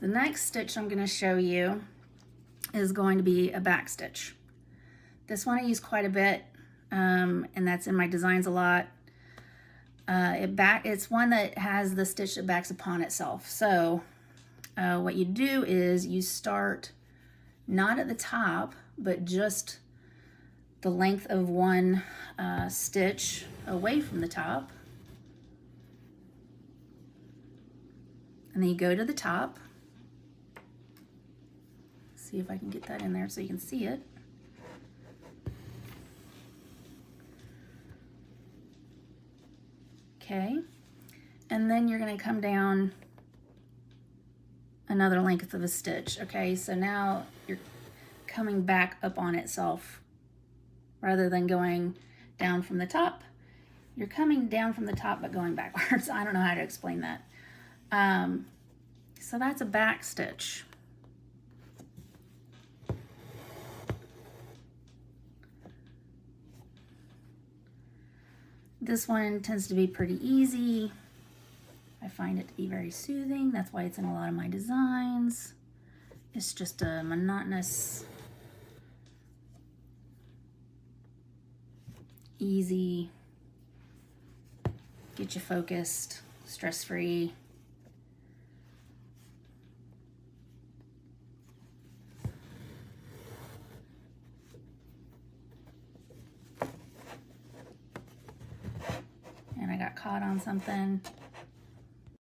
The next stitch I'm going to show you is going to be a back stitch. This one I use quite a bit, and that's in my designs a lot. It's one that has the stitch that backs upon itself. So what you do is you start not at the top, but just the length of one stitch away from the top. And then you go to the top. See if I can get that in there so you can see it. Okay, and then you're going to come down another length of a stitch. Okay, so now you're coming back up on itself rather than going down from the top. You're coming down from the top but going backwards. I don't know how to explain that. So that's a back stitch. This one tends to be pretty easy. I find it to be very soothing. That's why it's in a lot of my designs. It's just a monotonous, easy, get you focused, stress-free. And I got caught on something.